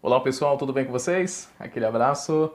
Olá pessoal, tudo bem com vocês? Aquele abraço.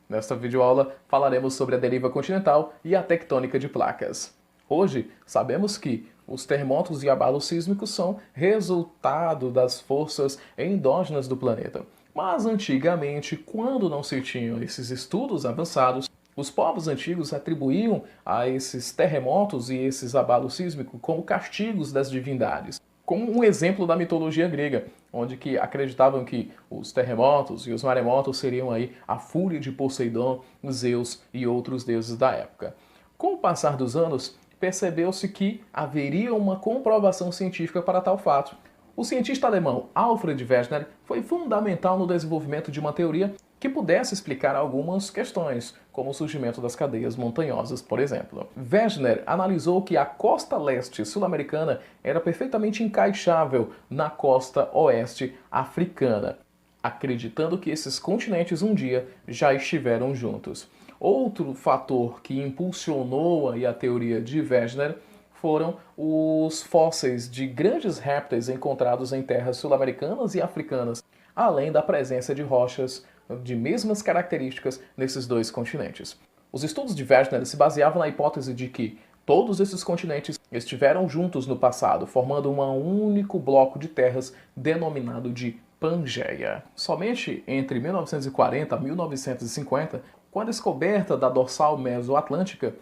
Nesta videoaula falaremos sobre a deriva continental e a tectônica de placas. Hoje sabemos que os terremotos e abalos sísmicos são resultado das forças endógenas do planeta. Mas antigamente, quando não se tinham esses estudos avançados, os povos antigos atribuíam a esses terremotos e esses abalos sísmicos como castigos das divindades, como um exemplo da mitologia grega, onde que acreditavam que os terremotos e os maremotos seriam aí a fúria de Poseidon, Zeus e outros deuses da época. Com o passar dos anos, percebeu-se que haveria uma comprovação científica para tal fato. O cientista alemão Alfred Wegener foi fundamental no desenvolvimento de uma teoria que pudesse explicar algumas questões, como o surgimento das cadeias montanhosas, por exemplo. Wegener analisou que a costa leste sul-americana era perfeitamente encaixável na costa oeste africana, acreditando que esses continentes um dia já estiveram juntos. Outro fator que impulsionou a teoria de Wegener foram os fósseis de grandes répteis encontrados em terras sul-americanas e africanas, além da presença de rochas de mesmas características nesses dois continentes. Os estudos de Wegener se baseavam na hipótese de que todos esses continentes estiveram juntos no passado, formando um único bloco de terras denominado de Pangeia. Somente entre 1940 e 1950, com a descoberta da dorsal mesoatlântica,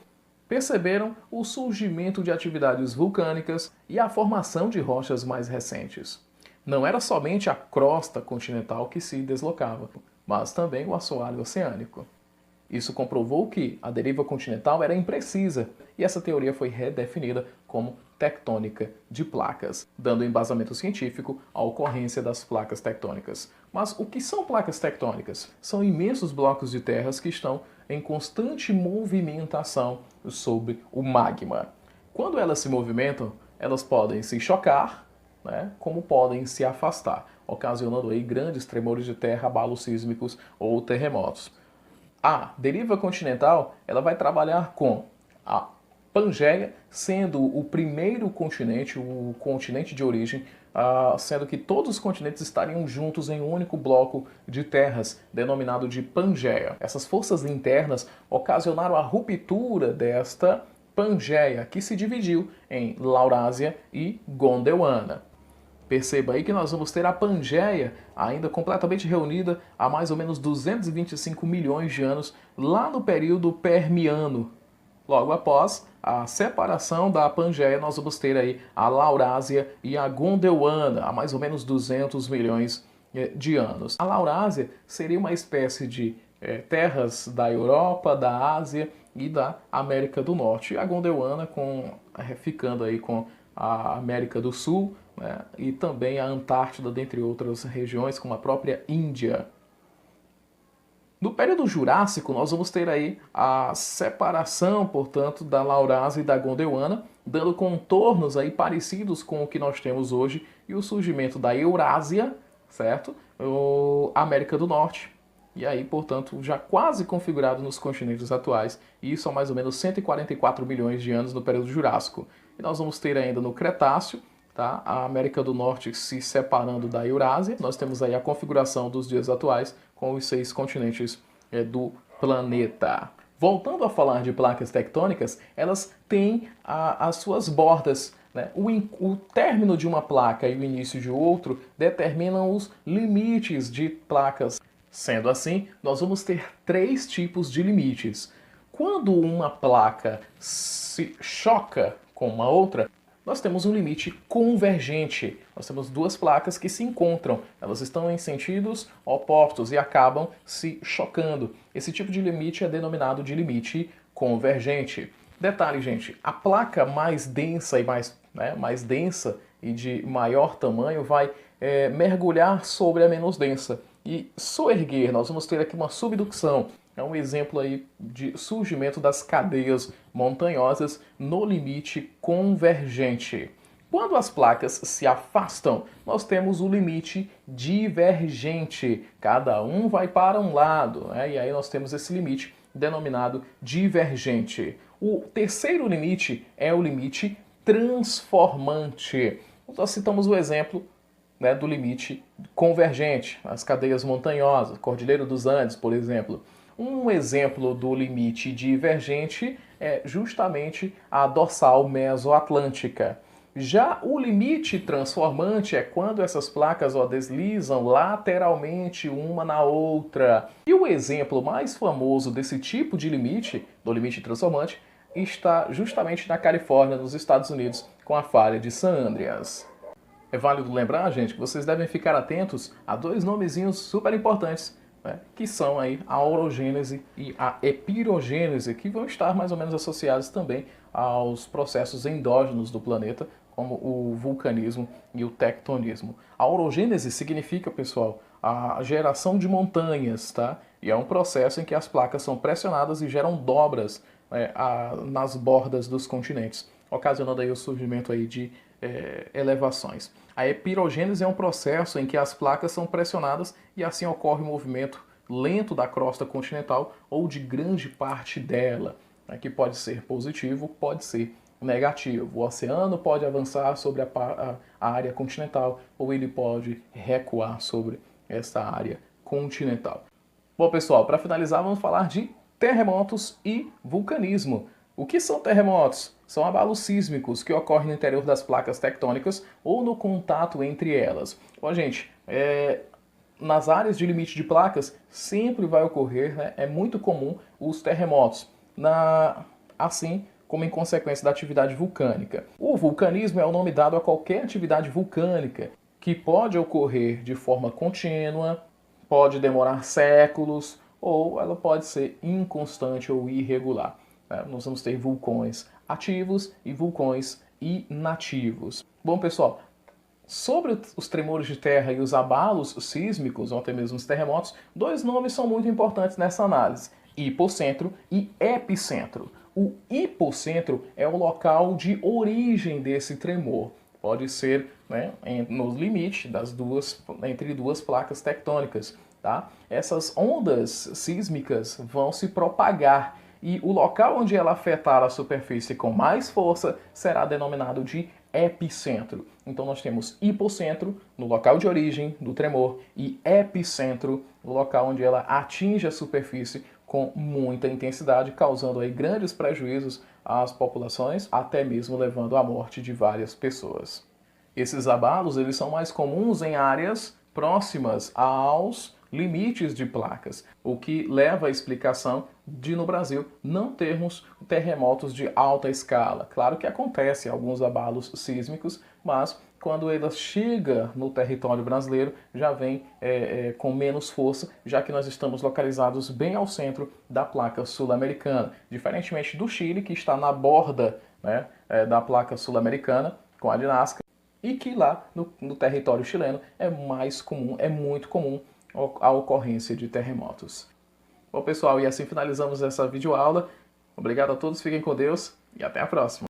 perceberam o surgimento de atividades vulcânicas e a formação de rochas mais recentes. Não era somente a crosta continental que se deslocava, mas também o assoalho oceânico. Isso comprovou que a deriva continental era imprecisa e essa teoria foi redefinida como tectônica de placas, dando embasamento científico à ocorrência das placas tectônicas. Mas o que são placas tectônicas? São imensos blocos de terras que estão em constante movimentação sobre o magma. Quando elas se movimentam, elas podem se chocar, como podem se afastar, ocasionando aí grandes tremores de terra, abalos sísmicos ou terremotos. A deriva continental ela vai trabalhar com a Pangeia sendo o primeiro continente, o continente de origem, sendo que todos os continentes estariam juntos em um único bloco de terras, denominado de Pangeia. Essas forças internas ocasionaram a ruptura desta Pangeia, que se dividiu em Laurásia e Gondwana. Perceba aí que nós vamos ter a Pangeia ainda completamente reunida há mais ou menos 225 milhões de anos, lá no período Permiano. Logo após a separação da Pangeia, nós vamos ter aí a Laurásia e a Gondwana, há mais ou menos 200 milhões de anos. A Laurásia seria uma espécie de terras da Europa, da Ásia e da América do Norte. E a Gondwana ficando aí com a América do Sul, e também a Antártida, dentre outras regiões, como a própria Índia. No período Jurássico, nós vamos ter aí a separação, portanto, da Laurásia e da Gondwana, dando contornos aí parecidos com o que nós temos hoje, e o surgimento da Eurásia, certo? A América do Norte. E aí, portanto, já quase configurado nos continentes atuais, e isso há mais ou menos 144 milhões de anos no período Jurássico. E nós vamos ter ainda no Cretáceo, a América do Norte se separando da Eurásia. Nós temos aí a configuração dos dias atuais com os 6 continentes do planeta. Voltando a falar de placas tectônicas, elas têm as suas bordas. O término de uma placa e o início de outro determinam os limites de placas. Sendo assim, nós vamos ter 3 tipos de limites. Quando uma placa se choca com uma outra, nós temos um limite convergente. Nós temos 2 placas que se encontram. Elas estão em sentidos opostos e acabam se chocando. Esse tipo de limite é denominado de limite convergente. Detalhe, gente, a placa mais densa e de maior tamanho vai mergulhar sobre a menos densa. E soerguer, nós vamos ter aqui uma subducção. É um exemplo aí de surgimento das cadeias montanhosas no limite convergente. Quando as placas se afastam, nós temos o limite divergente. Cada um vai para um lado, e aí nós temos esse limite denominado divergente. O terceiro limite é o limite transformante. Nós citamos o exemplo né, do limite convergente, as cadeias montanhosas, Cordilheira dos Andes, por exemplo. Um exemplo do limite divergente é justamente a dorsal mesoatlântica. Já o limite transformante é quando essas placas deslizam lateralmente uma na outra. E o exemplo mais famoso desse tipo de limite, do limite transformante, está justamente na Califórnia, nos Estados Unidos, com a falha de San Andreas. É válido lembrar, gente, que vocês devem ficar atentos a dois nomezinhos super importantes, né, que são aí a orogênese e a epirogênese, que vão estar mais ou menos associados também aos processos endógenos do planeta, como o vulcanismo e o tectonismo. A orogênese significa, pessoal, a geração de montanhas, tá? E é um processo em que as placas são pressionadas e geram dobras nas bordas dos continentes, ocasionando aí o surgimento aí de elevações. A epirogênese é um processo em que as placas são pressionadas e assim ocorre um movimento lento da crosta continental ou de grande parte dela, né, que pode ser positivo, pode ser negativo. O oceano pode avançar sobre a área continental ou ele pode recuar sobre essa área continental. Bom, pessoal, para finalizar, vamos falar de terremotos e vulcanismo. O que são terremotos? São abalos sísmicos que ocorrem no interior das placas tectônicas ou no contato entre elas. Bom, gente, nas áreas de limite de placas sempre vai ocorrer, né, é muito comum os terremotos, assim como em consequência da atividade vulcânica. O vulcanismo é o nome dado a qualquer atividade vulcânica que pode ocorrer de forma contínua, pode demorar séculos ou ela pode ser inconstante ou irregular. Nós vamos ter vulcões ativos e vulcões inativos. Bom, pessoal, sobre os tremores de terra e os abalos sísmicos, ou até mesmo os terremotos, dois nomes são muito importantes nessa análise: hipocentro e epicentro. O hipocentro é o local de origem desse tremor. Pode ser, né, no limite entre duas placas tectônicas. Tá? Essas ondas sísmicas vão se propagar e o local onde ela afetar a superfície com mais força será denominado de epicentro. Então nós temos hipocentro no local de origem do tremor e epicentro no local onde ela atinge a superfície com muita intensidade, causando aí grandes prejuízos às populações, até mesmo levando à morte de várias pessoas. Esses abalos eles são mais comuns em áreas próximas aos limites de placas, o que leva à explicação de no Brasil não termos terremotos de alta escala. Claro que acontece alguns abalos sísmicos, mas quando elas chegam no território brasileiro já vem com menos força, já que nós estamos localizados bem ao centro da placa sul-americana, diferentemente do Chile, que está na borda, né, da placa sul-americana com a de Nazca, e que lá no território chileno é mais comum, é muito comum a ocorrência de terremotos. Bom, pessoal, e assim finalizamos essa videoaula. Obrigado a todos, fiquem com Deus e até a próxima.